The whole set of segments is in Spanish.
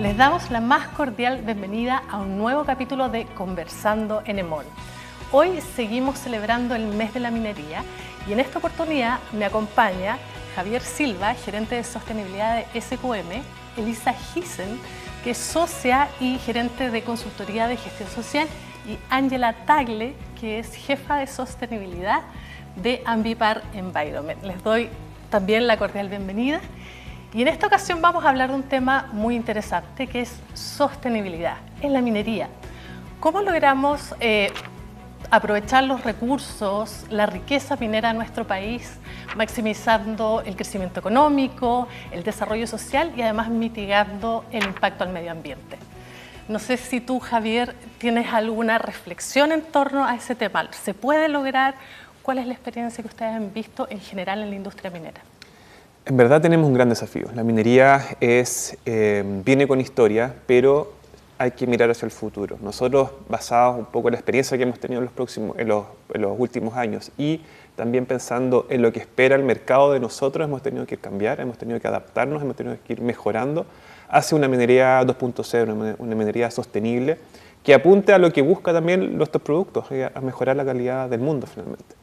Les damos la más cordial bienvenida a un nuevo capítulo de Conversando en EMOL. Hoy seguimos celebrando el mes de la minería y en esta oportunidad me acompaña Javier Silva, gerente de sostenibilidad de SQM, Elisa Gissen, que es socia y gerente de consultoría de gestión social, y Ángela Tagle, que es jefa de sostenibilidad de Ambipar Environment. Les doy también la cordial bienvenida. Y en esta ocasión vamos a hablar de un tema muy interesante, que es sostenibilidad en la minería. ¿Cómo logramos aprovechar los recursos, la riqueza minera de nuestro país, maximizando el crecimiento económico, el desarrollo social y además mitigando el impacto al medio ambiente? No sé si tú, Javier, tienes alguna reflexión en torno a ese tema. ¿Se puede lograr? ¿Cuál es la experiencia que ustedes han visto en general en la industria minera? En verdad tenemos un gran desafío. La minería viene con historia, pero hay que mirar hacia el futuro. Nosotros, basados un poco en la experiencia que hemos tenido en los últimos años y también pensando en lo que espera el mercado de nosotros, hemos tenido que cambiar, hemos tenido que adaptarnos, hemos tenido que ir mejorando hacia una minería 2.0, una minería sostenible, que apunte a lo que busca también nuestros productos, a mejorar la calidad del mundo finalmente.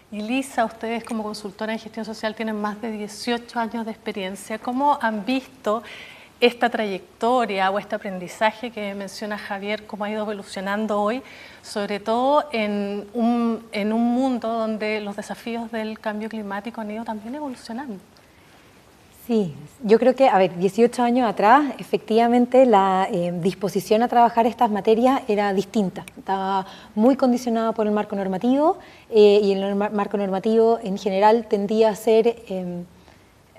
Y Lisa, ustedes como consultora en gestión social tienen más de 18 años de experiencia. ¿Cómo han visto esta trayectoria o este aprendizaje que menciona Javier, cómo ha ido evolucionando hoy, sobre todo en un mundo donde los desafíos del cambio climático han ido también evolucionando? Sí, yo creo que, 18 años atrás, efectivamente, la disposición a trabajar estas materias era distinta. Estaba muy condicionada por el marco normativo y el marco normativo en general tendía a ser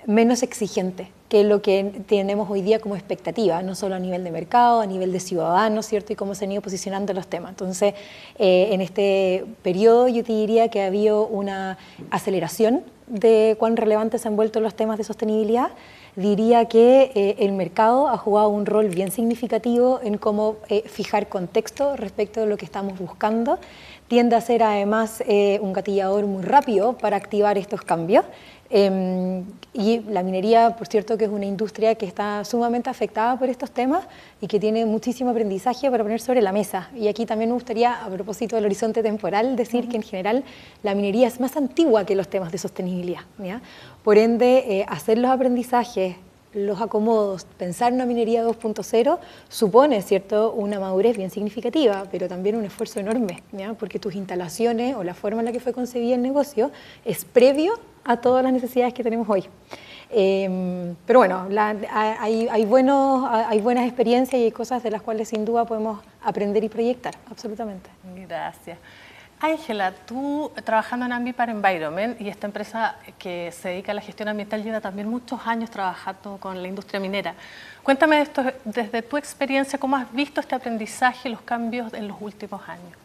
menos exigente que lo que tenemos hoy día como expectativa, no solo a nivel de mercado, a nivel de ciudadanos, ¿cierto? Y cómo se han ido posicionando los temas. Entonces, en este periodo yo te diría que ha habido una aceleración de cuán relevantes se han vuelto los temas de sostenibilidad. Diría que el mercado ha jugado un rol bien significativo en cómo fijar contexto respecto de lo que estamos buscando. Tiende a ser además un gatillador muy rápido para activar estos cambios. Y la minería, por cierto, que es una industria que está sumamente afectada por estos temas y que tiene muchísimo aprendizaje para poner sobre la mesa. Y aquí también me gustaría, a propósito del horizonte temporal, decir que en general la minería es más antigua que los temas de sostenibilidad, ¿ya? Por ende, hacer los aprendizajes, los acomodos, pensar en una minería 2.0 supone, ¿cierto?, una madurez bien significativa, pero también un esfuerzo enorme, ¿ya? Porque tus instalaciones o la forma en la que fue concebida el negocio es previo a todas las necesidades que tenemos hoy. Pero bueno, hay buenas experiencias y hay cosas de las cuales sin duda podemos aprender y proyectar, absolutamente. Gracias. Ángela, tú trabajando en Ambipar Environment, y esta empresa que se dedica a la gestión ambiental lleva también muchos años trabajando con la industria minera. Cuéntame esto, desde tu experiencia, ¿cómo has visto este aprendizaje y los cambios en los últimos años?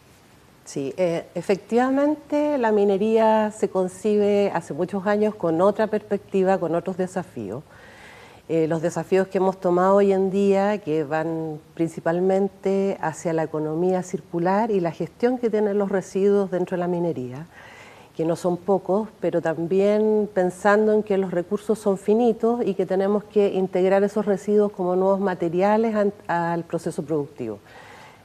Sí, efectivamente la minería se concibe hace muchos años con otra perspectiva, con otros desafíos. Los desafíos que hemos tomado hoy en día, que van principalmente hacia la economía circular y la gestión que tienen los residuos dentro de la minería, que no son pocos, pero también pensando en que los recursos son finitos y que tenemos que integrar esos residuos como nuevos materiales al proceso productivo.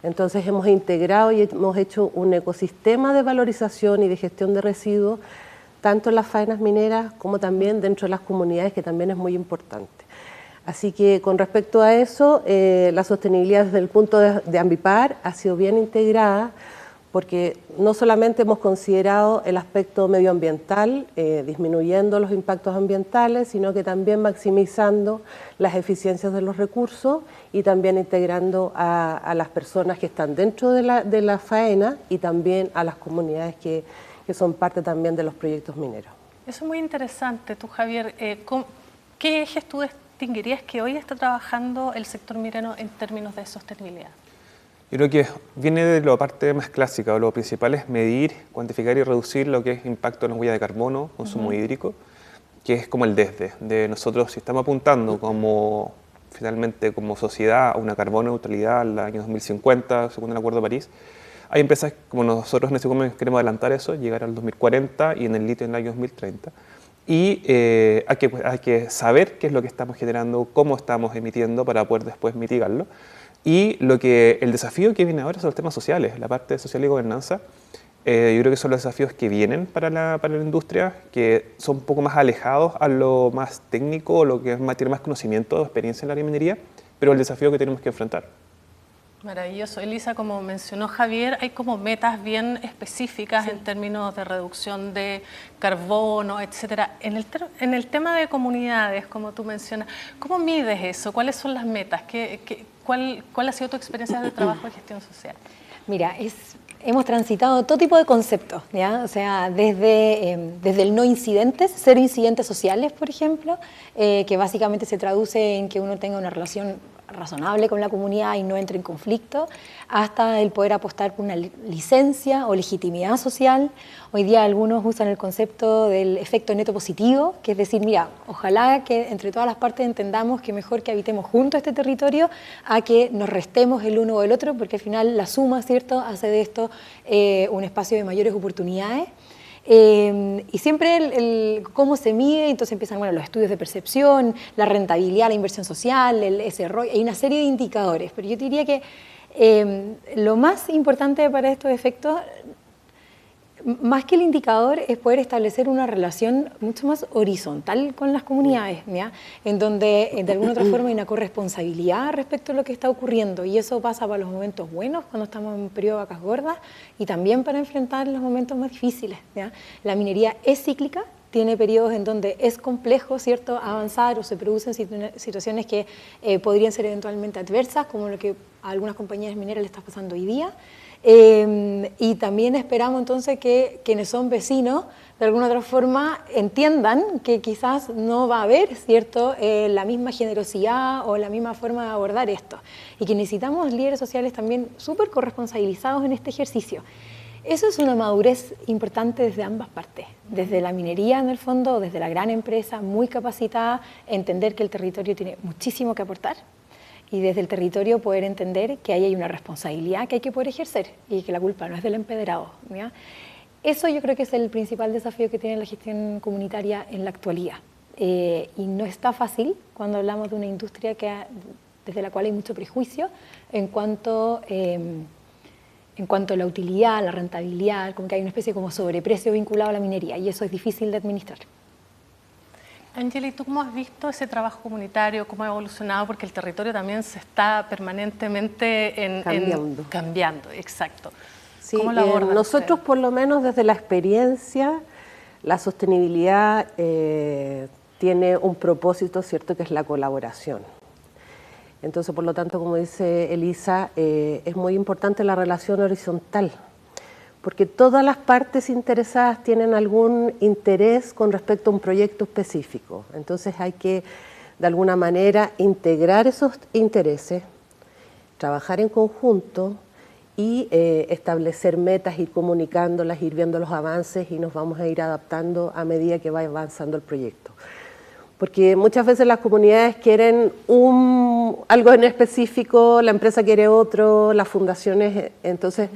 Entonces hemos integrado y hemos hecho un ecosistema de valorización y de gestión de residuos, tanto en las faenas mineras como también dentro de las comunidades, que también es muy importante. Así que con respecto a eso, la sostenibilidad desde el punto de Ambipar ha sido bien integrada, porque no solamente hemos considerado el aspecto medioambiental, disminuyendo los impactos ambientales, sino que también maximizando las eficiencias de los recursos y también integrando a las personas que están dentro de la faena y también a las comunidades que son parte también de los proyectos mineros. Eso es muy interesante. Tú, Javier, ¿qué ejes tú distinguirías que hoy está trabajando el sector minero en términos de sostenibilidad? Yo creo que viene de la parte más clásica, lo principal es medir, cuantificar y reducir lo que es impacto en la huella de carbono, consumo hídrico, que es como el de nosotros, si estamos apuntando finalmente como sociedad a una carbono neutralidad al año 2050, según el Acuerdo de París. Hay empresas como nosotros en SQM queremos adelantar eso, llegar al 2040 y en el litio en el año 2030. y hay que saber qué es lo que estamos generando, cómo estamos emitiendo para poder después mitigarlo. Y el desafío que viene ahora son los temas sociales, la parte social y gobernanza. Yo creo que son los desafíos que vienen para la industria, que son un poco más alejados a lo más técnico, o lo que tiene más conocimiento o experiencia en la área de minería, pero el desafío que tenemos que enfrentar. Maravilloso. Elisa, como mencionó Javier, hay como metas bien específicas en términos de reducción de carbono, etcétera. En el tema de comunidades, como tú mencionas, ¿cómo mides eso? ¿Cuáles son las metas? ¿Cuál ha sido tu experiencia de trabajo de gestión social? Mira, hemos transitado todo tipo de conceptos, ¿ya? O sea, desde el no incidentes, cero incidentes sociales, por ejemplo, que básicamente se traduce en que uno tenga una relación razonable con la comunidad y no entre en conflicto, hasta el poder apostar por una licencia o legitimidad social. Hoy día algunos usan el concepto del efecto neto positivo, que es decir, mira, ojalá que entre todas las partes entendamos que mejor que habitemos juntos este territorio a que nos restemos el uno o el otro, porque al final la suma, ¿cierto?, hace de esto un espacio de mayores oportunidades. Y siempre cómo se mide, entonces empiezan los estudios de percepción, la rentabilidad, la inversión social, ese ROI, hay una serie de indicadores, pero yo diría que lo más importante para estos efectos, más que el indicador, es poder establecer una relación mucho más horizontal con las comunidades, ¿ya? En donde de alguna otra forma hay una corresponsabilidad respecto a lo que está ocurriendo, y eso pasa para los momentos buenos, cuando estamos en un periodo de vacas gordas, y también para enfrentar los momentos más difíciles, ¿ya? La minería es cíclica, tiene periodos en donde es complejo, ¿cierto?, avanzar, o se producen situaciones que podrían ser eventualmente adversas, como lo que a algunas compañías mineras le está pasando hoy día. Y también esperamos entonces que quienes son vecinos de alguna otra forma entiendan que quizás no va a haber, ¿cierto?, la misma generosidad o la misma forma de abordar esto, y que necesitamos líderes sociales también súper corresponsabilizados en este ejercicio. Eso es una madurez importante desde ambas partes, desde la minería en el fondo, desde la gran empresa muy capacitada, entender que el territorio tiene muchísimo que aportar, y desde el territorio poder entender que ahí hay una responsabilidad que hay que poder ejercer y que la culpa no es del empedrado, ¿ya? Eso yo creo que es el principal desafío que tiene la gestión comunitaria en la actualidad. Y no está fácil cuando hablamos de una industria desde la cual hay mucho prejuicio en cuanto a la utilidad, la rentabilidad, como que hay una especie como sobreprecio vinculado a la minería, y eso es difícil de administrar. Ángela, ¿y tú cómo has visto ese trabajo comunitario, cómo ha evolucionado? Porque el territorio también se está permanentemente cambiando, exacto. Sí, ¿Cómo lo abordan nosotros ustedes? por lo menos desde la experiencia, la sostenibilidad tiene un propósito, ¿cierto?, que es la colaboración. Entonces, por lo tanto, como dice Elisa, es muy importante la relación horizontal, porque todas las partes interesadas tienen algún interés con respecto a un proyecto específico. Entonces hay que, de alguna manera, integrar esos intereses, trabajar en conjunto y establecer metas, ir comunicándolas, ir viendo los avances, y nos vamos a ir adaptando a medida que va avanzando el proyecto. Porque muchas veces las comunidades quieren algo en específico, la empresa quiere otro, las fundaciones, entonces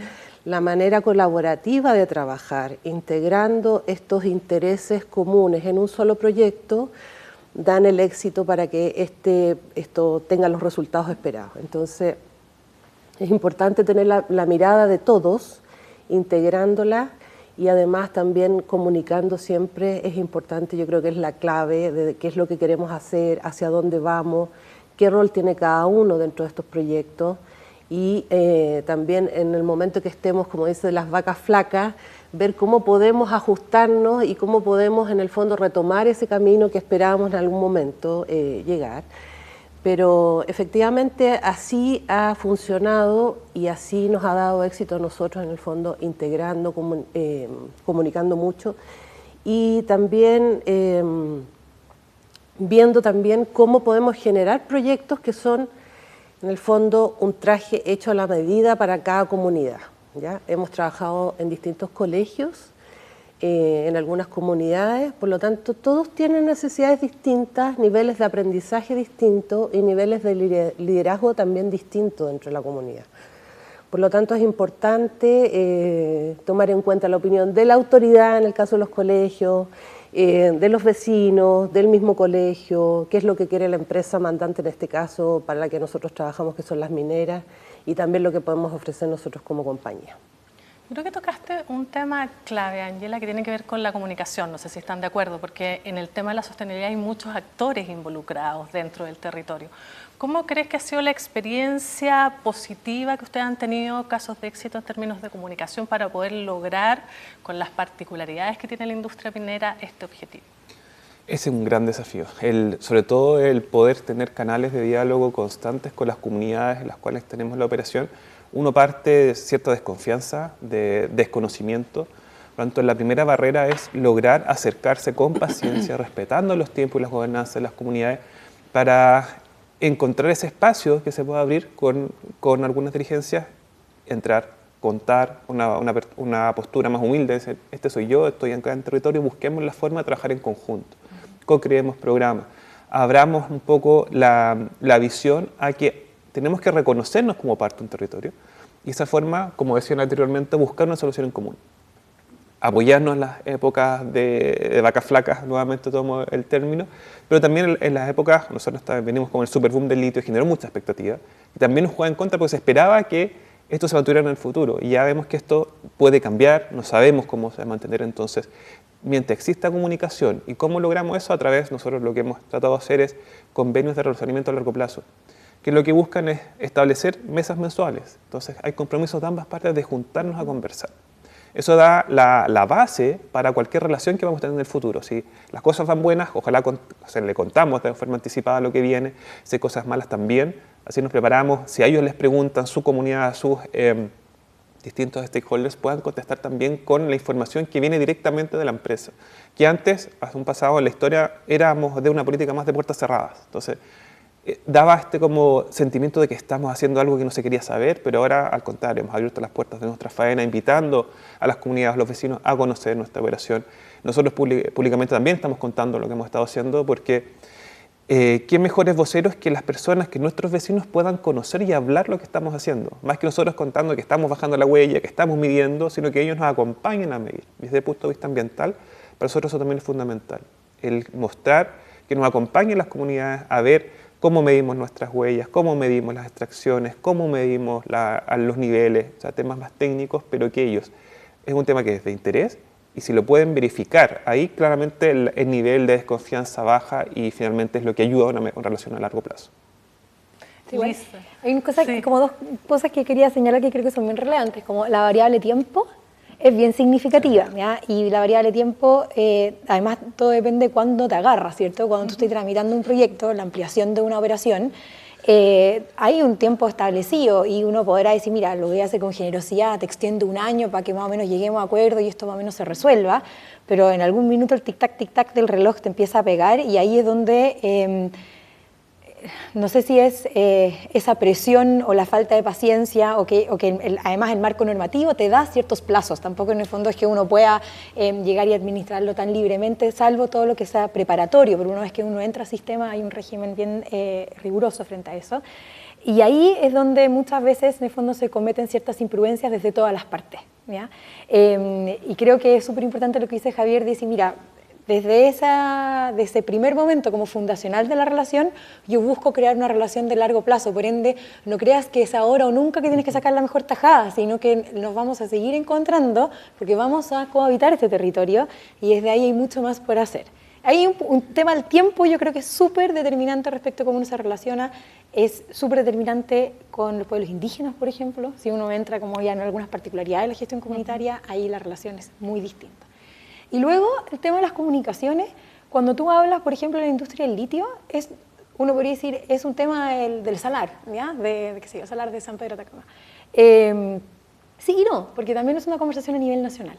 la manera colaborativa de trabajar, integrando estos intereses comunes en un solo proyecto, dan el éxito para que esto tenga los resultados esperados. Entonces, es importante tener la mirada de todos, integrándola, y además también comunicando siempre es importante. Yo creo que es la clave de qué es lo que queremos hacer, hacia dónde vamos, qué rol tiene cada uno dentro de estos proyectos. Y también en el momento que estemos, como dice, las vacas flacas, ver cómo podemos ajustarnos y cómo podemos en el fondo retomar ese camino que esperábamos en algún momento llegar. Pero efectivamente así ha funcionado y así nos ha dado éxito a nosotros en el fondo, integrando, comunicando mucho, y también viendo también cómo podemos generar proyectos que son en el fondo un traje hecho a la medida para cada comunidad, ¿ya? Hemos trabajado en distintos colegios, en algunas comunidades, por lo tanto todos tienen necesidades distintas, niveles de aprendizaje distintos y niveles de liderazgo también distintos dentro de la comunidad. Por lo tanto es importante tomar en cuenta la opinión de la autoridad en el caso de los colegios, de los vecinos, del mismo colegio, qué es lo que quiere la empresa mandante en este caso para la que nosotros trabajamos, que son las mineras, y también lo que podemos ofrecer nosotros como compañía. Creo que tocaste un tema clave, Ángela, que tiene que ver con la comunicación. No sé si están de acuerdo, porque en el tema de la sostenibilidad hay muchos actores involucrados dentro del territorio. ¿Cómo crees que ha sido la experiencia positiva que ustedes han tenido, casos de éxito en términos de comunicación para poder lograr, con las particularidades que tiene la industria minera, este objetivo? Ese es un gran desafío, sobre todo el poder tener canales de diálogo constantes con las comunidades en las cuales tenemos la operación. Uno parte de cierta desconfianza, de desconocimiento. Por lo tanto, la primera barrera es lograr acercarse con paciencia, respetando los tiempos y las gobernanzas de las comunidades, para encontrar ese espacio que se pueda abrir con algunas dirigencias, entrar, contar una postura más humilde, decir, este soy yo, estoy acá en territorio, busquemos la forma de trabajar en conjunto, co-creemos programas, abramos un poco la visión a que tenemos que reconocernos como parte de un territorio y de esa forma, como decían anteriormente, buscar una solución en común. Apoyarnos en las épocas de vacas flacas, nuevamente tomo el término, pero también en las épocas, nosotros venimos con el superboom del litio, generó mucha expectativa y también nos juega en contra porque se esperaba que esto se mantuviera en el futuro y ya vemos que esto puede cambiar, no sabemos cómo se va a mantener. Entonces, mientras exista comunicación y cómo logramos eso, a través, nosotros lo que hemos tratado de hacer es convenios de relacionamiento a largo plazo, que lo que buscan es establecer mesas mensuales. Entonces hay compromisos de ambas partes de juntarnos a conversar. Eso da la base para cualquier relación que vamos a tener en el futuro. Si las cosas van buenas, ojalá le contamos de forma anticipada lo que viene, si hay cosas malas también, así nos preparamos. Si a ellos les preguntan, su comunidad, sus distintos stakeholders puedan contestar también con la información que viene directamente de la empresa. Que antes, hace un pasado en la historia, éramos de una política más de puertas cerradas. Entonces, daba como sentimiento de que estamos haciendo algo que no se quería saber, pero ahora al contrario, hemos abierto las puertas de nuestra faena, invitando a las comunidades, a los vecinos a conocer nuestra operación. Nosotros públicamente también estamos contando lo que hemos estado haciendo, porque qué mejores voceros que las personas, que nuestros vecinos puedan conocer y hablar lo que estamos haciendo. Más que nosotros contando que estamos bajando la huella, que estamos midiendo, sino que ellos nos acompañen a medir. Desde el punto de vista ambiental, para nosotros eso también es fundamental. El mostrar que nos acompañen las comunidades a ver cómo medimos nuestras huellas, cómo medimos las extracciones, cómo medimos los niveles, o sea, temas más técnicos, pero que ellos, es un tema que es de interés y si lo pueden verificar, ahí claramente el nivel de desconfianza baja y finalmente es lo que ayuda a una relación a largo plazo. Sí, bueno, hay como dos cosas que quería señalar que creo que son bien relevantes, como la variable tiempo es bien significativa, ¿ya? Y la variable tiempo, además todo depende de cuándo te agarras, ¿cierto? Cuando tú estés tramitando un proyecto, la ampliación de una operación, hay un tiempo establecido y uno podrá decir, mira, lo voy a hacer con generosidad, te extiendo un año para que más o menos lleguemos a acuerdo y esto más o menos se resuelva, pero en algún minuto el tic-tac del reloj te empieza a pegar y ahí es donde no sé si es esa presión o la falta de paciencia o que además el marco normativo te da ciertos plazos, tampoco en el fondo es que uno pueda llegar y administrarlo tan libremente, salvo todo lo que sea preparatorio, pero una vez que uno entra al sistema hay un régimen bien riguroso frente a eso. Y ahí es donde muchas veces en el fondo se cometen ciertas imprudencias desde todas las partes, ¿ya? Y creo que es súper importante lo que dice Javier, dice, mira, desde ese primer momento como fundacional de la relación, yo busco crear una relación de largo plazo, por ende, no creas que es ahora o nunca que tienes que sacar la mejor tajada, sino que nos vamos a seguir encontrando porque vamos a cohabitar este territorio y desde ahí hay mucho más por hacer. Hay un tema del tiempo, yo creo que es súper determinante respecto a cómo uno se relaciona, es súper determinante con los pueblos indígenas, por ejemplo, si uno entra como ya en algunas particularidades de la gestión comunitaria, ahí la relación es muy distinta. Y luego, el tema de las comunicaciones, cuando tú hablas, por ejemplo, de la industria del litio, uno podría decir, es un tema del salar, ¿ya? ¿Qué sé yo? Salar de San Pedro de Atacama. Sí y no, porque también es una conversación a nivel nacional.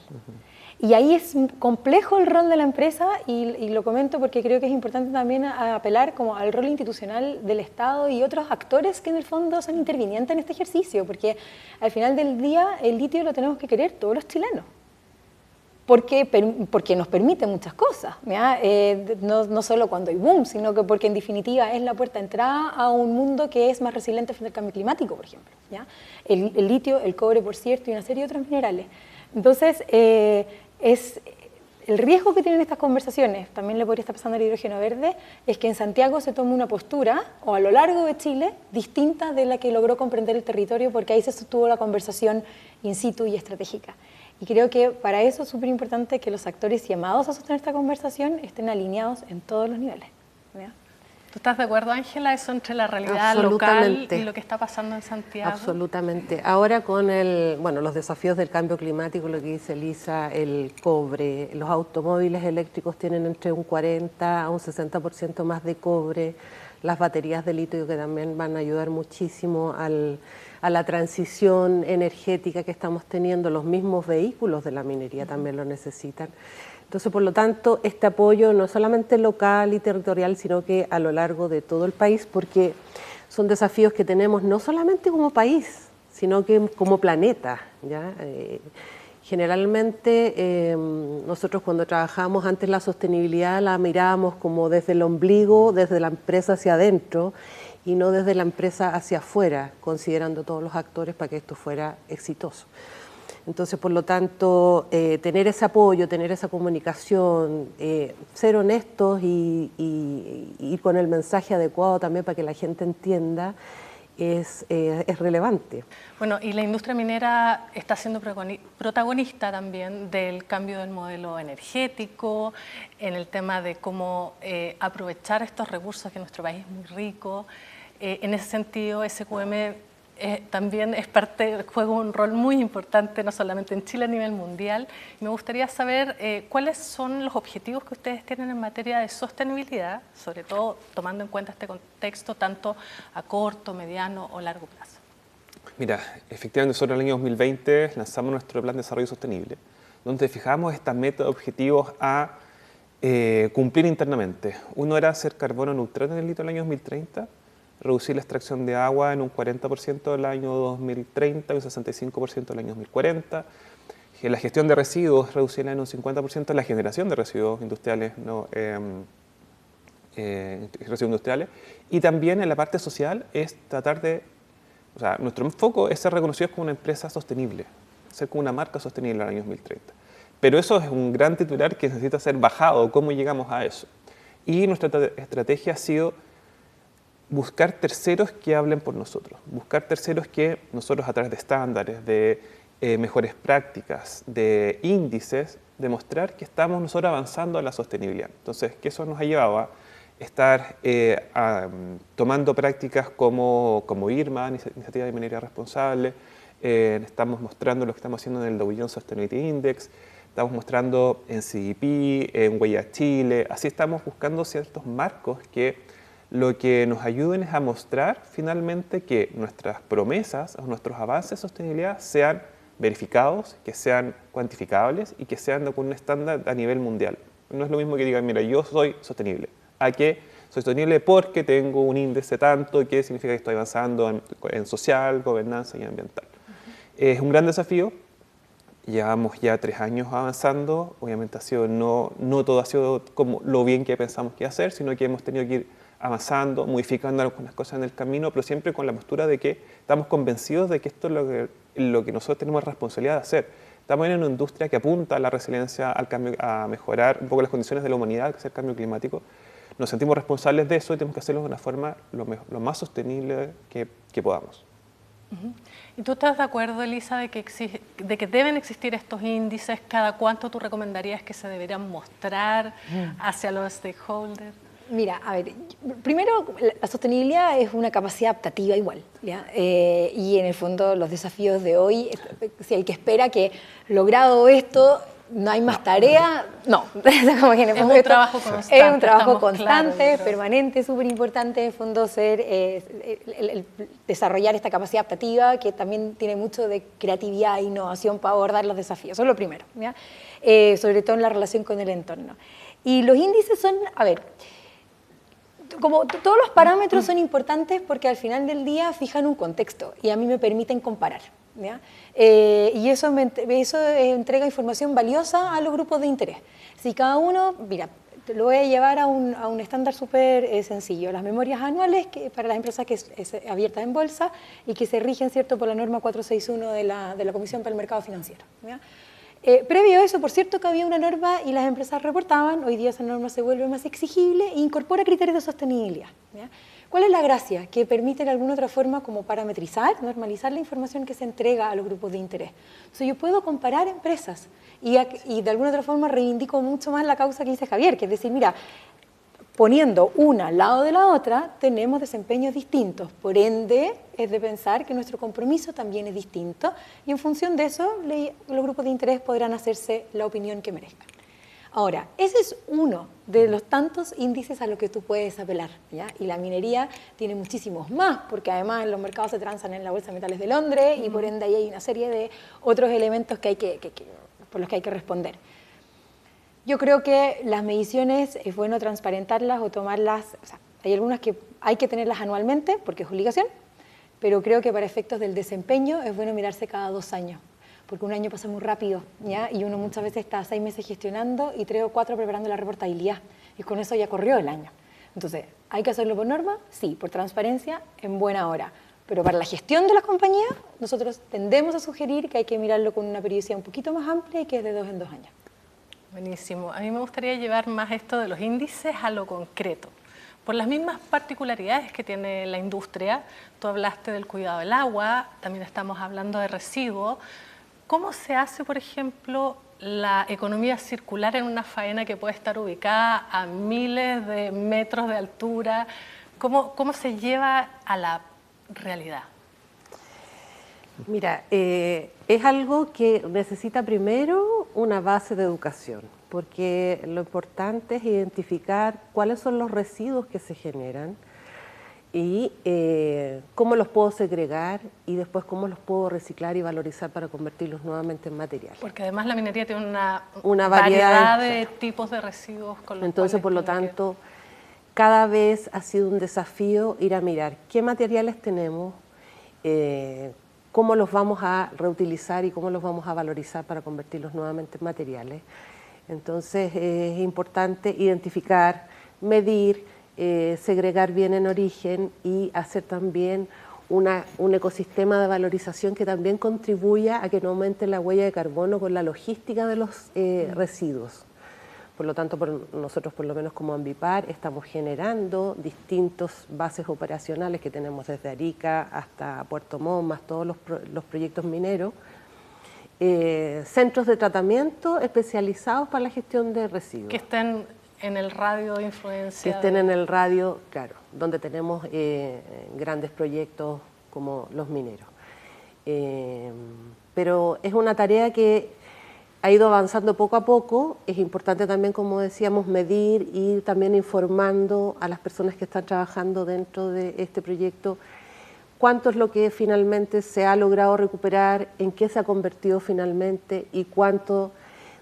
Y ahí es complejo el rol de la empresa, y lo comento porque creo que es importante también apelar como al rol institucional del Estado y otros actores que en el fondo son intervinientes en este ejercicio, porque al final del día el litio lo tenemos que querer todos los chilenos. Porque nos permite muchas cosas, no solo cuando hay boom, sino que porque en definitiva es la puerta de entrada a un mundo que es más resiliente frente al cambio climático, por ejemplo. ¿Ya? El litio, el cobre, por cierto, y una serie de otros minerales. Entonces, es el riesgo que tienen estas conversaciones, también le podría estar pasando al hidrógeno verde, es que en Santiago se tome una postura, o a lo largo de Chile, distinta de la que logró comprender el territorio, porque ahí se sostuvo la conversación in situ y estratégica. Y creo que para eso es súper importante que los actores llamados a sostener esta conversación estén alineados en todos los niveles. ¿Ya? ¿Tú estás de acuerdo, Ángela, eso entre la realidad local y lo que está pasando en Santiago? Absolutamente. Ahora con los desafíos del cambio climático, lo que dice Elisa, el cobre, los automóviles eléctricos tienen entre un 40 a un 60% más de cobre, las baterías de litio que también van a ayudar muchísimo a la transición energética que estamos teniendo, los mismos vehículos de la minería también lo necesitan. Entonces, por lo tanto, este apoyo no solamente local y territorial, sino que a lo largo de todo el país, porque son desafíos que tenemos no solamente como país, sino que como planeta, ¿ya? Generalmente nosotros cuando trabajamos antes la sostenibilidad la mirábamos como desde el ombligo, desde la empresa hacia adentro y no desde la empresa hacia afuera, considerando todos los actores para que esto fuera exitoso. Entonces, por lo tanto, tener ese apoyo, tener esa comunicación, ser honestos y con el mensaje adecuado también para que la gente entienda, es relevante. Bueno, y la industria minera está siendo protagonista también del cambio del modelo energético, en el tema de cómo aprovechar estos recursos que nuestro país es muy rico. En ese sentido, SQM también juega un rol muy importante, no solamente en Chile a nivel mundial. Me gustaría saber cuáles son los objetivos que ustedes tienen en materia de sostenibilidad, sobre todo tomando en cuenta este contexto tanto a corto, mediano o largo plazo. Mira, efectivamente nosotros en el año 2020 lanzamos nuestro Plan de Desarrollo Sostenible, donde fijamos estas metas, objetivos a cumplir internamente. Uno era ser carbono neutral en el litio en el año 2030, reducir la extracción de agua en un 40% del año 2030 y un 65% del año 2040. La gestión de residuos, reducirla en un 50%, la generación de residuos industriales, residuos industriales. Y también en la parte social es tratar de, o sea, nuestro enfoque es ser reconocidos como una empresa sostenible, ser como una marca sostenible en el año 2030. Pero eso es un gran titular que necesita ser bajado, ¿cómo llegamos a eso? Y nuestra estrategia ha sido buscar terceros que hablen por nosotros, buscar terceros que nosotros a través de estándares, de mejores prácticas, de índices, demostrar que estamos nosotros avanzando a la sostenibilidad. Entonces, que eso nos ha llevado a estar tomando prácticas como IRMA, Iniciativa de Minería Responsable, estamos mostrando lo que estamos haciendo en el Dow Jones Sustainability Index, estamos mostrando en CDP, en Huella Chile, así estamos buscando ciertos marcos que lo que nos ayuden es a mostrar finalmente que nuestras promesas o nuestros avances de sostenibilidad sean verificados, que sean cuantificables y que sean con un estándar a nivel mundial. No es lo mismo que digan, mira, yo soy sostenible, a que soy sostenible porque tengo un índice tanto, que significa que estoy avanzando en social, gobernanza y ambiental. Es un gran desafío, llevamos ya 3 años avanzando, obviamente no todo ha sido como lo bien que pensamos que iba a ser, sino que hemos tenido que ir avanzando, modificando algunas cosas en el camino, pero siempre con la postura de que estamos convencidos de que esto es lo que nosotros tenemos responsabilidad de hacer. Estamos en una industria que apunta a la resiliencia, al cambio, a mejorar un poco las condiciones de la humanidad, que es el cambio climático. Nos sentimos responsables de eso y tenemos que hacerlo de una forma lo más sostenible que podamos. ¿Y tú estás de acuerdo, Elisa, de que deben existir estos índices? ¿Cada cuánto tú recomendarías que se deberían mostrar hacia los stakeholders? Mira, a ver, primero la sostenibilidad es una capacidad adaptativa igual, ¿ya? Y en el fondo los desafíos de hoy, si el que espera que logrado esto no hay más tarea, no. Como que es un trabajo constante. Es un trabajo constante, permanente, súper importante en el fondo el desarrollar esta capacidad adaptativa que también tiene mucho de creatividad e innovación para abordar los desafíos. Eso es lo primero, ¿ya? Sobre todo en la relación con el entorno. Y los índices son, a ver, como todos los parámetros son importantes porque al final del día fijan un contexto y a mí me permiten comparar, ¿ya? Y eso entrega información valiosa a los grupos de interés. Si cada uno, mira, te lo voy a llevar a un estándar súper sencillo, las memorias anuales para las empresas que es abierta en bolsa y que se rigen, ¿cierto?, por la norma 461 de la Comisión para el Mercado Financiero, ¿ya? Previo a eso, por cierto, que había una norma y las empresas reportaban, hoy día esa norma se vuelve más exigible e incorpora criterios de sostenibilidad. ¿Ya? ¿Cuál es la gracia? Que permite de alguna otra forma como parametrizar, normalizar la información que se entrega a los grupos de interés. Entonces yo puedo comparar empresas y de alguna otra forma reivindico mucho más la causa que dice Javier, que es decir, mira, poniendo una al lado de la otra, tenemos desempeños distintos. Por ende, es de pensar que nuestro compromiso también es distinto y en función de eso, los grupos de interés podrán hacerse la opinión que merezcan. Ahora, ese es uno de los tantos índices a los que tú puedes apelar, ¿ya? Y la minería tiene muchísimos más, porque además los mercados se transan en la Bolsa de Metales de Londres y por ende ahí hay una serie de otros elementos por los que hay que responder. Yo creo que las mediciones es bueno transparentarlas o tomarlas, o sea, hay algunas que hay que tenerlas anualmente porque es obligación, pero creo que para efectos del desempeño es bueno mirarse cada 2 años, porque un año pasa muy rápido, ¿ya? Y uno muchas veces está 6 meses gestionando y 3 o 4 preparando la reportabilidad, y con eso ya corrió el año. Entonces, ¿hay que hacerlo por norma? Sí, por transparencia, en buena hora. Pero para la gestión de las compañías, nosotros tendemos a sugerir que hay que mirarlo con una periodicidad un poquito más amplia y que es de 2 en 2 años. Buenísimo. A mí me gustaría llevar más esto de los índices a lo concreto. Por las mismas particularidades que tiene la industria, tú hablaste del cuidado del agua, también estamos hablando de residuos. ¿Cómo se hace, por ejemplo, la economía circular en una faena que puede estar ubicada a miles de metros de altura? ¿Cómo se lleva a la realidad? Mira, es algo que necesita primero una base de educación, porque lo importante es identificar cuáles son los residuos que se generan y cómo los puedo segregar y después cómo los puedo reciclar y valorizar para convertirlos nuevamente en material. Porque además la minería tiene una variedad de tipos de residuos. Entonces, por lo tanto, cada vez ha sido un desafío ir a mirar qué materiales tenemos, cómo los vamos a reutilizar y cómo los vamos a valorizar para convertirlos nuevamente en materiales. Entonces es importante identificar, medir, segregar bien en origen y hacer también un ecosistema de valorización que también contribuya a que no aumente la huella de carbono con la logística de los residuos. Por lo tanto, nosotros por lo menos como Ambipar estamos generando distintas bases operacionales que tenemos desde Arica hasta Puerto Montt, más todos los proyectos mineros, centros de tratamiento especializados para la gestión de residuos. Que estén en el radio de influencia. Que estén en el radio, claro, donde tenemos grandes proyectos como los mineros. Pero es una tarea que ha ido avanzando poco a poco. Es importante también, como decíamos, medir y también informando a las personas que están trabajando dentro de este proyecto cuánto es lo que finalmente se ha logrado recuperar, en qué se ha convertido finalmente y cuánto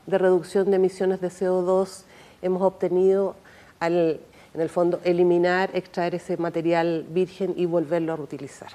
de reducción de emisiones de CO2 hemos obtenido al, en el fondo, eliminar, extraer ese material virgen y volverlo a reutilizar.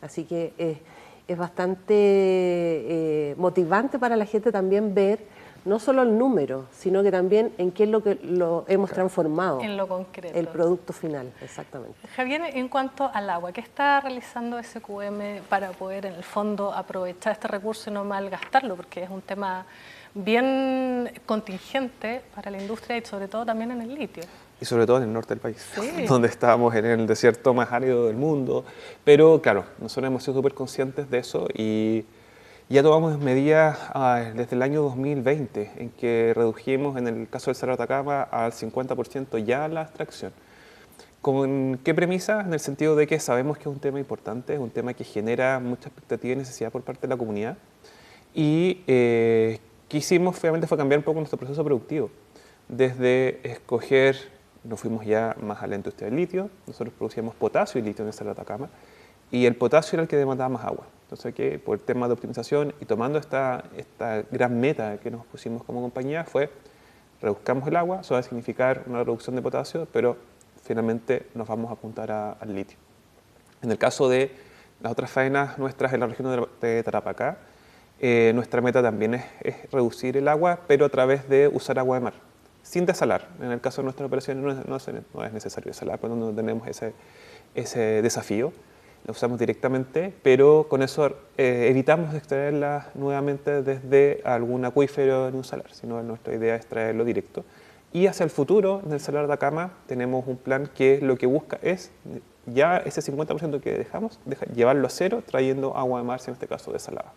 Así que es bastante motivante para la gente también ver no solo el número, sino que también en qué es lo que lo hemos transformado. En lo concreto. El producto final, exactamente. Javier, en cuanto al agua, ¿qué está realizando SQM para poder, en el fondo, aprovechar este recurso y no malgastarlo? Porque es un tema bien contingente para la industria y sobre todo también en el litio. Y sobre todo en el norte del país, sí, donde estábamos en el desierto más árido del mundo. Pero claro, nosotros hemos sido súper conscientes de eso y ya tomamos medidas desde el año 2020 en que redujimos, en el caso del Cerro de Atacama, al 50% ya la extracción. ¿Con qué premisa? En el sentido de que sabemos que es un tema importante, es un tema que genera mucha expectativa y necesidad por parte de la comunidad. Y ¿qué hicimos? Finalmente fue cambiar un poco nuestro proceso productivo. Desde escoger, nos fuimos ya más a la industria del litio, nosotros producíamos potasio y litio en el Cerro de Atacama, y el potasio era el que demandaba más agua. Entonces, que por el tema de optimización y tomando esta gran meta que nos pusimos como compañía fue reduzcamos el agua, eso va a significar una reducción de potasio, pero finalmente nos vamos a apuntar al litio. En el caso de las otras faenas nuestras en la región de Tarapacá, nuestra meta también es reducir el agua, pero a través de usar agua de mar, sin desalar. En el caso de nuestras operaciones no es necesario desalar, pero no tenemos ese desafío. la usamos directamente, pero con eso evitamos extraerla nuevamente desde algún acuífero en un salar, sino nuestra idea es traerlo directo. Y hacia el futuro, en el Salar de Atacama, tenemos un plan que lo que busca es ya ese 50% que dejamos, llevarlo a cero, trayendo agua de mar, en este caso desalada.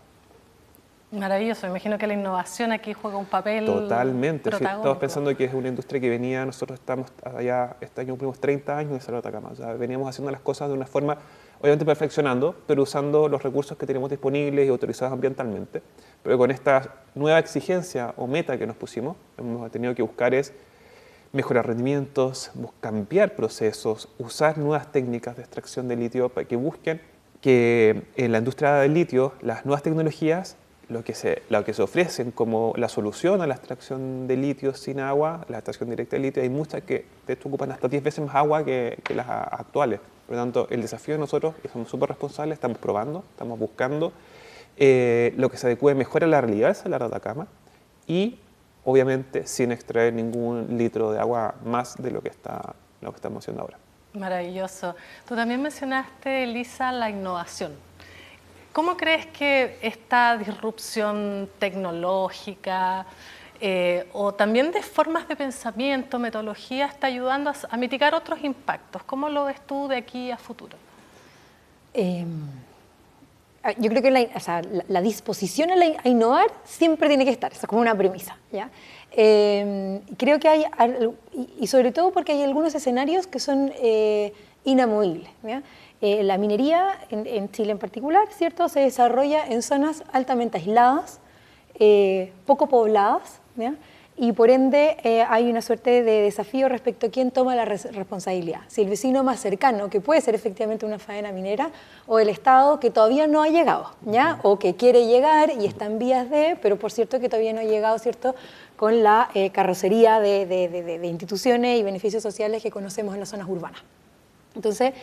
Maravilloso, me imagino que la innovación aquí juega un papel Totalmente, sí, protagónico. estamos pensando que es una industria que venía, nosotros estamos allá, este año cumplimos 30 años en el Salar de Atacama, o sea, veníamos haciendo las cosas de una forma, obviamente perfeccionando, pero usando los recursos que tenemos disponibles y autorizados ambientalmente. Pero con esta nueva exigencia o meta que nos pusimos, hemos tenido que buscar es mejorar rendimientos, cambiar procesos, usar nuevas técnicas de extracción de litio para que busquen que en la industria del litio las nuevas tecnologías, lo que se ofrecen como la solución a la extracción de litio sin agua, la extracción directa de litio, hay muchas que de hecho ocupan hasta 10 veces más agua que las actuales. Por lo tanto, el desafío de nosotros, que somos súper responsables, estamos probando, estamos buscando lo que se adecue mejor a la realidad del Salar de Atacama y obviamente sin extraer ningún litro de agua más de lo que estamos haciendo ahora. Maravilloso. Tú también mencionaste, Elisa, la innovación. ¿Cómo crees que esta disrupción tecnológica o también de formas de pensamiento, metodología, está ayudando a mitigar otros impactos? ¿Cómo lo ves tú de aquí a futuro? Yo creo que la disposición a innovar siempre tiene que estar, eso es como una premisa, ¿ya? Creo que hay, y sobre todo porque hay algunos escenarios que son inamovibles, ¿ya? La minería, en Chile en particular, ¿cierto?, se desarrolla en zonas altamente aisladas, poco pobladas, ¿ya? Y por ende hay una suerte de desafío respecto a quién toma la responsabilidad. Si el vecino más cercano, que puede ser efectivamente una faena minera, o el Estado que todavía no ha llegado, ¿ya? O que quiere llegar y está en vías de, pero por cierto que todavía no ha llegado, ¿cierto?, con la carrocería de instituciones y beneficios sociales que conocemos en las zonas urbanas. Entonces,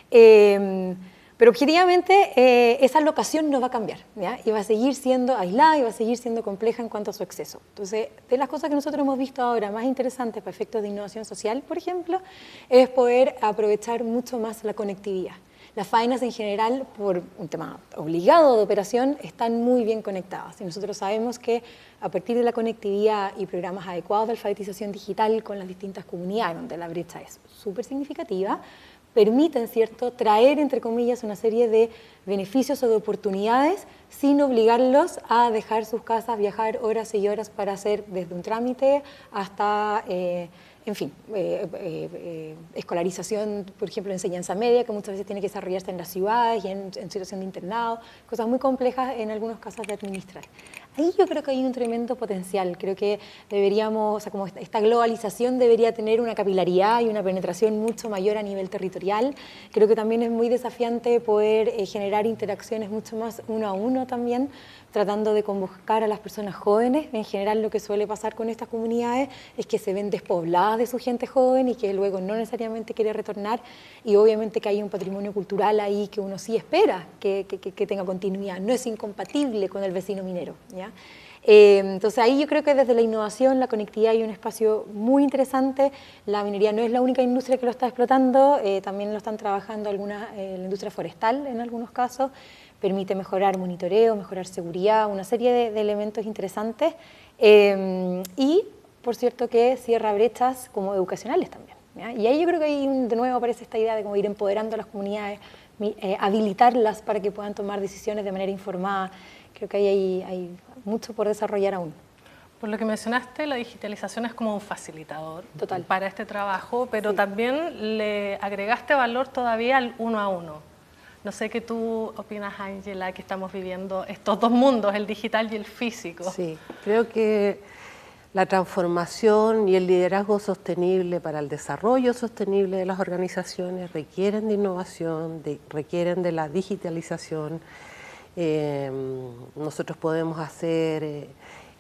pero objetivamente esa locación no va a cambiar, ¿ya? Y va a seguir siendo aislada y va a seguir siendo compleja en cuanto a su acceso. Entonces, de las cosas que nosotros hemos visto ahora más interesantes para efectos de innovación social, por ejemplo, es poder aprovechar mucho más la conectividad. Las faenas en general, por un tema obligado de operación, están muy bien conectadas. Y nosotros sabemos que a partir de la conectividad y programas adecuados de alfabetización digital con las distintas comunidades, donde la brecha es súper significativa, permiten, ¿cierto?, traer, entre comillas, una serie de beneficios o de oportunidades sin obligarlos a dejar sus casas, viajar horas y horas para hacer desde un trámite hasta, en fin, escolarización, por ejemplo, enseñanza media, que muchas veces tiene que desarrollarse en las ciudades y en situación de internado, cosas muy complejas en algunos casos de administrar. Ahí yo creo que hay un tremendo potencial, creo que deberíamos, o sea, como esta globalización debería tener una capilaridad y una penetración mucho mayor a nivel territorial. Creo que también es muy desafiante poder generar interacciones mucho más uno a uno también, tratando de convocar a las personas jóvenes. En general lo que suele pasar con estas comunidades es que se ven despobladas de su gente joven y que luego no necesariamente quiere retornar, y obviamente que hay un patrimonio cultural ahí que uno sí espera que tenga continuidad, no es incompatible con el vecino minero, ¿ya? Entonces ahí yo creo que desde la innovación, la conectividad hay un espacio muy interesante. La minería no es la única industria que lo está explotando, también lo están trabajando la industria forestal en algunos casos, permite mejorar monitoreo, mejorar seguridad, una serie de elementos interesantes y por cierto que cierra brechas como educacionales también, ¿ya? Y ahí yo creo que ahí de nuevo aparece esta idea de cómo ir empoderando a las comunidades, habilitarlas para que puedan tomar decisiones de manera informada. Creo que ahí hay mucho por desarrollar aún. Por lo que mencionaste, la digitalización es como un facilitador Total para este trabajo, pero sí, también le agregaste valor todavía al uno a uno. No sé qué tú opinas, Ángela, que estamos viviendo estos dos mundos, el digital y el físico. Sí, creo que la transformación y el liderazgo sostenible para el desarrollo sostenible de las organizaciones requieren de innovación, requieren de la digitalización. Nosotros podemos hacer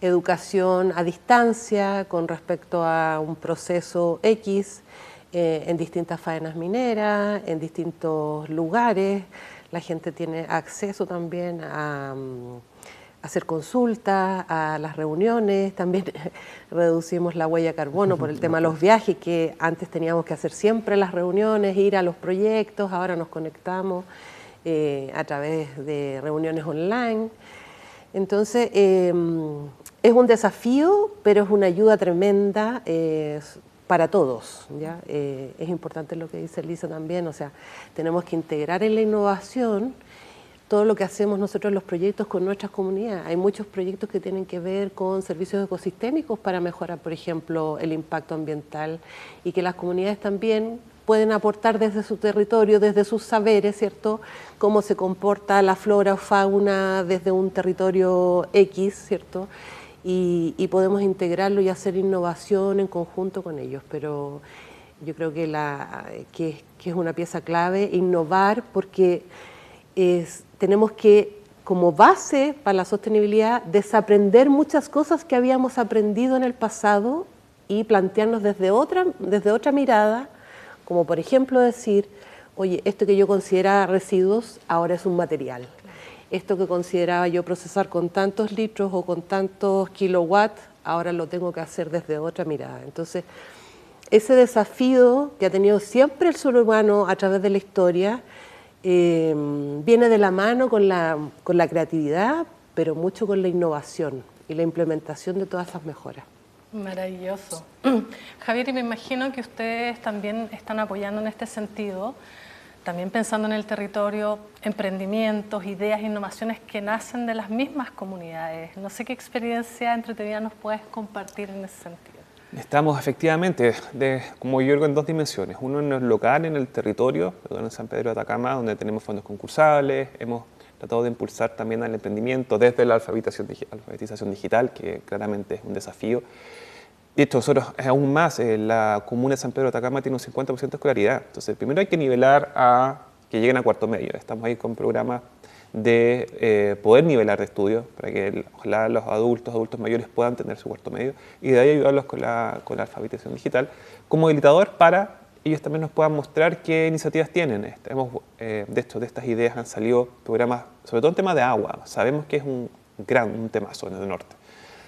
educación a distancia con respecto a un proceso X en distintas faenas mineras, en distintos lugares. La gente tiene acceso también a hacer consultas, a las reuniones. También reducimos la huella de carbono por el tema de los viajes, que antes teníamos que hacer siempre las reuniones, ir a los proyectos, ahora nos conectamos a través de reuniones online. Entonces, es un desafío, pero es una ayuda tremenda para todos, ¿ya? Es importante lo que dice Lisa también, o sea, tenemos que integrar en la innovación todo lo que hacemos nosotros en los proyectos con nuestras comunidades. Hay muchos proyectos que tienen que ver con servicios ecosistémicos para mejorar, por ejemplo, el impacto ambiental, y que las comunidades también pueden aportar desde su territorio, desde sus saberes, ¿cierto? Cómo se comporta la flora o fauna desde un territorio X, ¿cierto? Y podemos integrarlo y hacer innovación en conjunto con ellos. Pero yo creo que es una pieza clave innovar, porque tenemos que, como base para la sostenibilidad, desaprender muchas cosas que habíamos aprendido en el pasado y plantearnos desde otra mirada, como por ejemplo decir, oye, esto que yo consideraba residuos ahora es un material. Esto que consideraba yo procesar con tantos litros o con tantos kilowatts, ahora lo tengo que hacer desde otra mirada. Entonces, ese desafío que ha tenido siempre el ser humano a través de la historia, viene de la mano con la creatividad, pero mucho con la innovación y la implementación de todas esas mejoras. Maravilloso. Javier, y me imagino que ustedes también están apoyando en este sentido, también pensando en el territorio, emprendimientos, ideas, innovaciones que nacen de las mismas comunidades. No sé qué experiencia entretenida nos puedes compartir en ese sentido. Estamos efectivamente, como yo digo, en dos dimensiones. Uno en el local, en el territorio, en San Pedro de Atacama, donde tenemos fondos concursables. Hemos tratado de impulsar también al emprendimiento desde la alfabetización digital, que claramente es un desafío. De hecho, nosotros aún más, la comuna de San Pedro de Atacama tiene un 50% de escolaridad. Entonces, primero hay que nivelar a que lleguen a cuarto medio. Estamos ahí con programas de poder nivelar de estudios para que ojalá los adultos mayores puedan tener su cuarto medio, y de ahí ayudarlos con la alfabetización digital como habilitador para ellos también nos puedan mostrar qué iniciativas tienen. De hecho, de estas ideas han salido programas, sobre todo en temas de agua. Sabemos que es un temazo en el norte.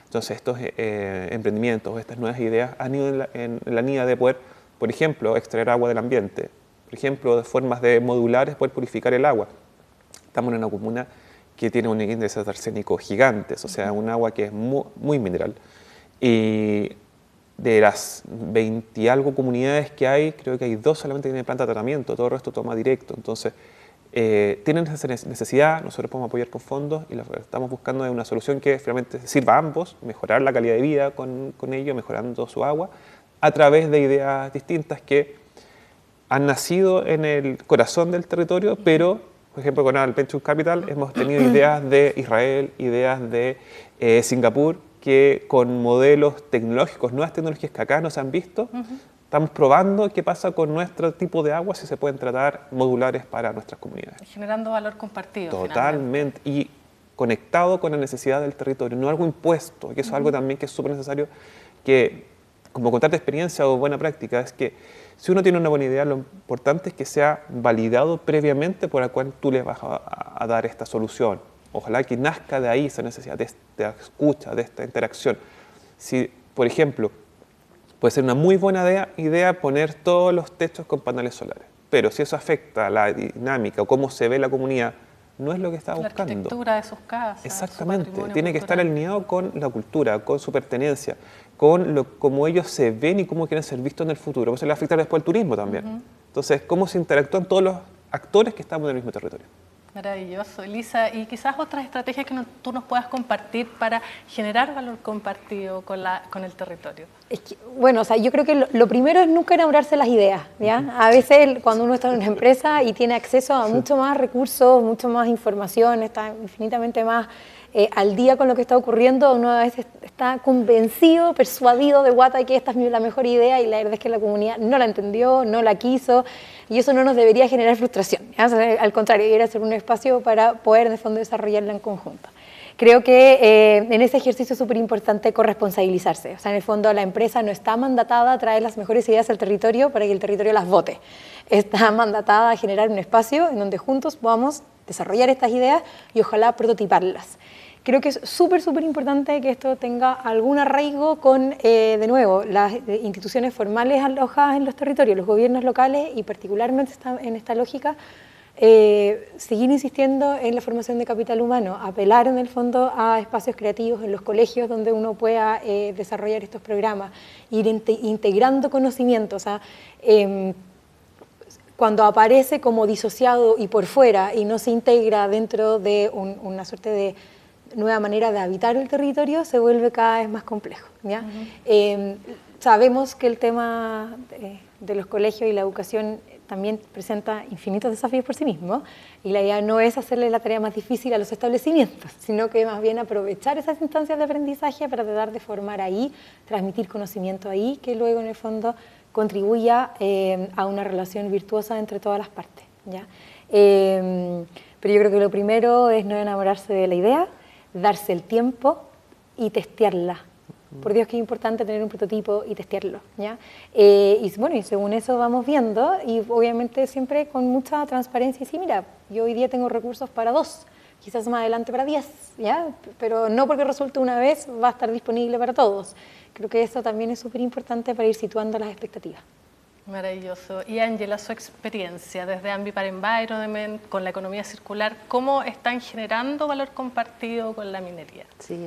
Entonces, estos emprendimientos, estas nuevas ideas han ido en la línea de poder, por ejemplo, extraer agua del ambiente, por ejemplo, de formas de modulares poder purificar el agua. Estamos en una comuna que tiene un índice de arsénico gigantes, o sea, un agua que es muy mineral. Y de las 20 y algo comunidades que hay, creo que hay 2 solamente que tienen planta de tratamiento, todo el resto toma directo. Entonces, tienen esa necesidad, nosotros podemos apoyar con fondos, y lo que estamos buscando es una solución que finalmente sirva a ambos, mejorar la calidad de vida con ellos, mejorando su agua, a través de ideas distintas que han nacido en el corazón del territorio, pero por ejemplo, con el Venture Capital hemos tenido ideas de Israel, ideas de Singapur, que con modelos tecnológicos, nuevas tecnologías que acá no se han visto, estamos probando qué pasa con nuestro tipo de agua, si se pueden tratar modulares para nuestras comunidades. Generando valor compartido. Totalmente, y conectado con la necesidad del territorio, no algo impuesto, que eso es algo también que es súper necesario, que como contar de experiencia o buena práctica, es que si uno tiene una buena idea, lo importante es que sea validado previamente por la cual tú le vas a dar esta solución. Ojalá que nazca de ahí esa necesidad, de esta escucha, de esta interacción. Si, por ejemplo, puede ser una muy buena idea poner todos los techos con paneles solares, pero si eso afecta a la dinámica o cómo se ve la comunidad, no es lo que está buscando. La arquitectura de sus casas. Exactamente, tiene que estar alineado con la cultura, con su pertenencia, con cómo ellos se ven y cómo quieren ser vistos en el futuro. Eso le va a afectar después al turismo también. Entonces, cómo se interactúan todos los actores que estamos en el mismo territorio. Maravilloso. Elisa, y quizás otras estrategias que tú nos puedas compartir para generar valor compartido con el territorio. Bueno, o sea, yo creo que lo primero es nunca enamorarse de las ideas, ¿ya? A veces cuando uno está en una empresa y tiene acceso a mucho más recursos, mucho más información, está infinitamente más al día con lo que está ocurriendo, uno a veces está convencido, persuadido de guata que esta es la mejor idea, y la verdad es que la comunidad no la entendió, no la quiso, y eso no nos debería generar frustración, ¿ya? O sea, al contrario, debería ser un espacio para poder de fondo desarrollarla en conjunto. Creo que en ese ejercicio es súper importante corresponsabilizarse. O sea, en el fondo la empresa no está mandatada a traer las mejores ideas al territorio para que el territorio las vote. Está mandatada a generar un espacio en donde juntos podamos desarrollar estas ideas y ojalá prototiparlas. Creo que es súper importante que esto tenga algún arraigo con, de nuevo, las instituciones formales alojadas en los territorios, los gobiernos locales, y particularmente en esta lógica seguir insistiendo en la formación de capital humano, apelar en el fondo a espacios creativos en los colegios donde uno pueda desarrollar estos programas, ir integrando conocimientos. O sea, cuando aparece como disociado y por fuera y no se integra dentro de una suerte de nueva manera de habitar el territorio, se vuelve cada vez más complejo, ¿ya? Sabemos que el tema de los colegios y la educación también presenta infinitos desafíos por sí mismo, y la idea no es hacerle la tarea más difícil a los establecimientos, sino que más bien aprovechar esas instancias de aprendizaje para tratar de formar ahí, transmitir conocimiento ahí, que luego en el fondo contribuya a una relación virtuosa entre todas las partes, ¿ya? Pero yo creo que lo primero es no enamorarse de la idea, darse el tiempo y testearla. Por Dios que es importante tener un prototipo y testearlo, ¿ya? Y bueno, y según eso vamos viendo, y obviamente siempre con mucha transparencia, y sí, mira, yo hoy día tengo recursos para 2, quizás más adelante para 10, ¿ya? Pero no porque resulte una vez va a estar disponible para todos. Creo que eso también es súper importante para ir situando las expectativas. Maravilloso. Y Ángela, su experiencia desde Ambipar Environment, con la economía circular, ¿cómo están generando valor compartido con la minería? Sí,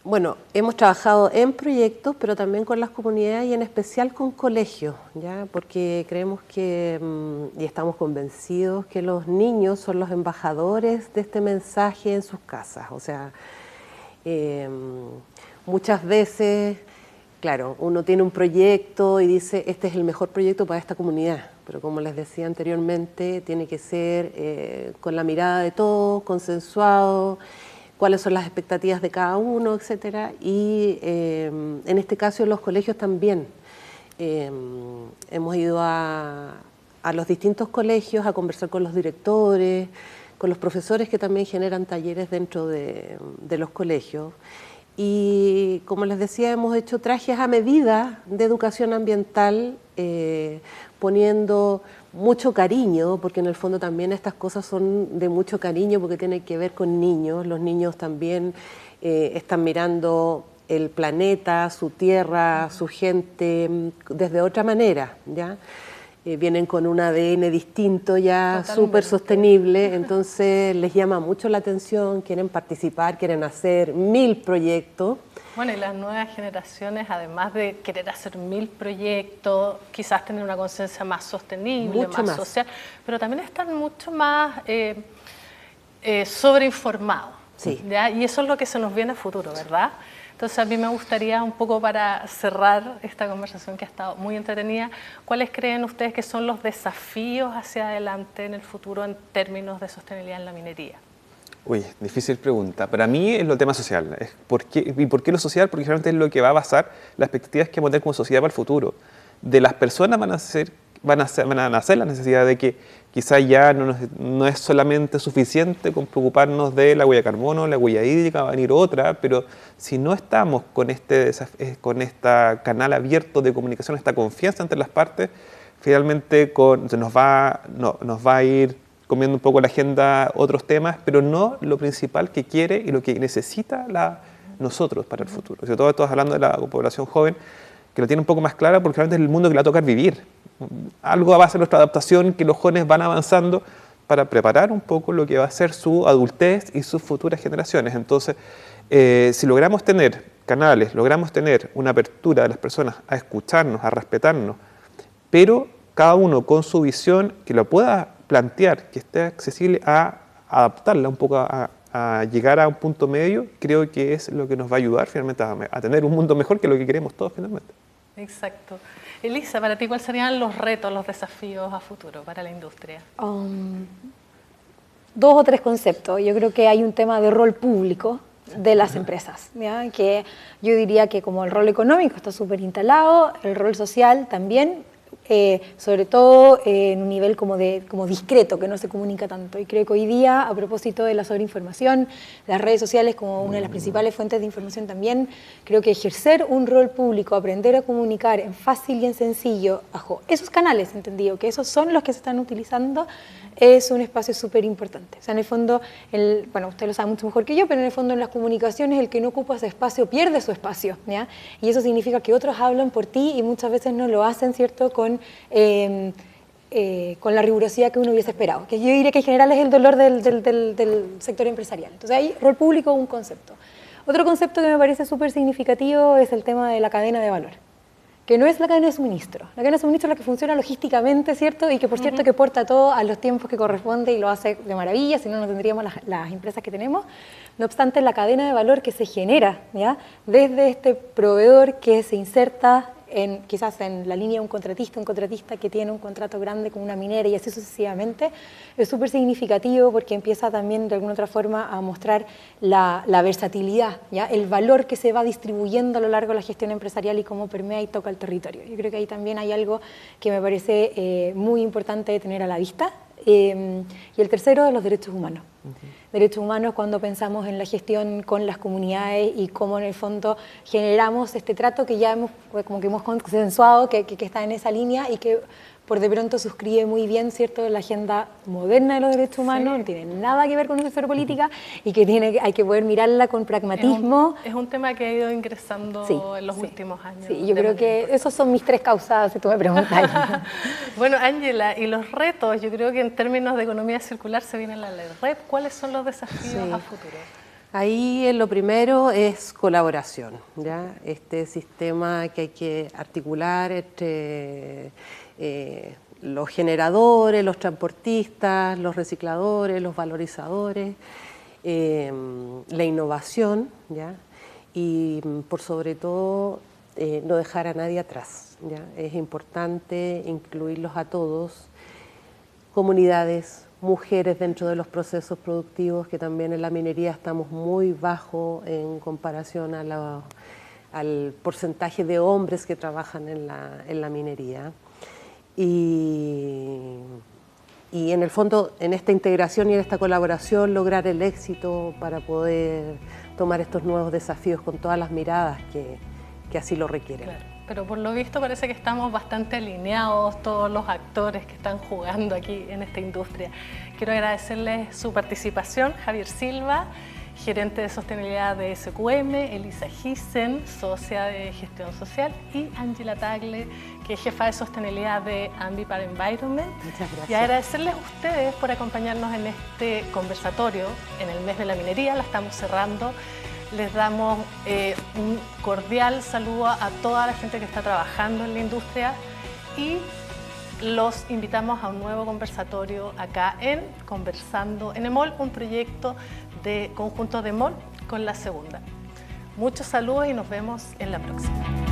bueno, hemos trabajado en proyectos, pero también con las comunidades y en especial con colegios, ¿ya? Porque creemos que, y estamos convencidos, que los niños son los embajadores de este mensaje en sus casas. O sea, muchas veces, claro, uno tiene un proyecto y dice, este es el mejor proyecto para esta comunidad, pero como les decía anteriormente, tiene que ser con la mirada de todos, consensuado, cuáles son las expectativas de cada uno, etcétera. Y en este caso en los colegios también. Hemos ido a los distintos colegios a conversar con los directores, con los profesores que también generan talleres dentro de los colegios. Y como les decía, hemos hecho trajes a medida de educación ambiental, poniendo mucho cariño, porque en el fondo también estas cosas son de mucho cariño porque tienen que ver con niños. Los niños también están mirando el planeta, su tierra, su gente, desde otra manera, ¿ya? Vienen con un ADN distinto ya, súper sostenible, entonces les llama mucho la atención, quieren participar, quieren hacer 1000 proyectos. Bueno, y las nuevas generaciones, además de querer hacer 1000 proyectos, quizás tener una conciencia más sostenible, más social, pero también están mucho más sobreinformados. Sí. ¿Ya? Y eso es lo que se nos viene a futuro, ¿verdad? Entonces a mí me gustaría un poco para cerrar esta conversación que ha estado muy entretenida, ¿cuáles creen ustedes que son los desafíos hacia adelante en el futuro en términos de sostenibilidad en la minería? Uy, difícil pregunta. Para mí es lo tema social. ¿Y por qué lo social? Porque realmente es lo que va a basar las expectativas que vamos a tener como sociedad para el futuro. De las personas van a nacer la necesidad de que quizás ya no es solamente suficiente con preocuparnos de la huella de carbono, la huella hídrica, va a venir otra, pero si no estamos con este canal abierto de comunicación, esta confianza entre las partes, finalmente nos va a ir comiendo un poco la agenda otros temas, pero no lo principal que quiere y lo que necesita nosotros para el futuro. Sobre todo estamos hablando de la población joven, que lo tiene un poco más clara porque realmente es el mundo que le va a tocar vivir. Algo va a ser nuestra adaptación, que los jóvenes van avanzando para preparar un poco lo que va a ser su adultez y sus futuras generaciones. Entonces, si logramos tener canales, logramos tener una apertura de las personas a escucharnos, a respetarnos, pero cada uno con su visión, que lo pueda plantear, que esté accesible a adaptarla un poco a llegar a un punto medio, creo que es lo que nos va a ayudar finalmente a tener un mundo mejor, que es lo que queremos todos finalmente. Exacto. Elisa, para ti, ¿cuáles serían los retos, los desafíos a futuro para la industria? 2 o 3 conceptos. Yo creo que hay un tema de rol público de las empresas, ¿ya? Que yo diría que como el rol económico está súper instalado, el rol social también, sobre todo en un nivel como discreto, que no se comunica tanto. Y creo que hoy día, a propósito de la sobreinformación, las redes sociales como una de las principales fuentes de información también, creo que ejercer un rol público, aprender a comunicar en fácil y en sencillo, bajo esos canales, entendido, que esos son los que se están utilizando, es un espacio súper importante. O sea, en el fondo, bueno, usted lo sabe mucho mejor que yo, pero en el fondo en las comunicaciones el que no ocupa ese espacio pierde su espacio, ¿ya? Y eso significa que otros hablan por ti y muchas veces no lo hacen, ¿cierto?, con con la rigurosidad que uno hubiese esperado, que yo diría que en general es el dolor del sector empresarial. Entonces ahí, rol público es un concepto. Otro concepto que me parece súper significativo es el tema de la cadena de valor, que no es la cadena de suministro. La cadena de suministro es la que funciona logísticamente, ¿cierto? Y que por cierto que porta todo a los tiempos que corresponde y lo hace de maravilla, si no, no tendríamos las empresas que tenemos. No obstante, la cadena de valor que se genera, ¿ya? Desde este proveedor que se inserta quizás en la línea de un contratista que tiene un contrato grande con una minera y así sucesivamente, es súper significativo porque empieza también de alguna otra forma a mostrar la versatilidad, ¿ya? El valor que se va distribuyendo a lo largo de la gestión empresarial y cómo permea y toca el territorio. Yo creo que ahí también hay algo que me parece muy importante de tener a la vista. Y el tercero, los derechos humanos. Derechos humanos cuando pensamos en la gestión con las comunidades y cómo en el fondo generamos este trato que ya hemos consensuado, que está en esa línea y que por de pronto suscribe muy bien, ¿cierto?, la agenda moderna de los derechos humanos, no tiene nada que ver con nuestra política y que hay que poder mirarla con pragmatismo. Es un tema que ha ido ingresando en los últimos años. Sí, yo creo que esos son mis tres causadas, si tú me preguntas. Bueno, Ángela, y los retos, yo creo que en términos de economía circular se viene la ley REP. ¿Cuáles son los desafíos a futuro? Ahí lo primero es colaboración, ¿ya? Este sistema que hay que articular entre los generadores, los transportistas, los recicladores, los valorizadores, la innovación, ¿ya? Y por sobre todo no dejar a nadie atrás, ¿ya? Es importante incluirlos a todos, comunidades, mujeres dentro de los procesos productivos, que también en la minería estamos muy bajo en comparación al porcentaje de hombres que trabajan en la minería. Y en el fondo, en esta integración y en esta colaboración, lograr el éxito para poder tomar estos nuevos desafíos con todas las miradas que así lo requieren. Claro, pero por lo visto parece que estamos bastante alineados todos los actores que están jugando aquí en esta industria. Quiero agradecerles su participación, Javier Silva, gerente de sostenibilidad de SQM, Elisa Gissen, socia de gestión social, y Ángela Tagle, que es jefa de sostenibilidad de Ambipar Environment. Muchas gracias. Y agradecerles a ustedes por acompañarnos en este conversatorio en el mes de la minería. La estamos cerrando. Les damos un cordial saludo a toda la gente que está trabajando en la industria y los invitamos a un nuevo conversatorio acá en Conversando en EMOL, un proyecto de conjunto de EMOL con la segunda. Muchos saludos y nos vemos en la próxima.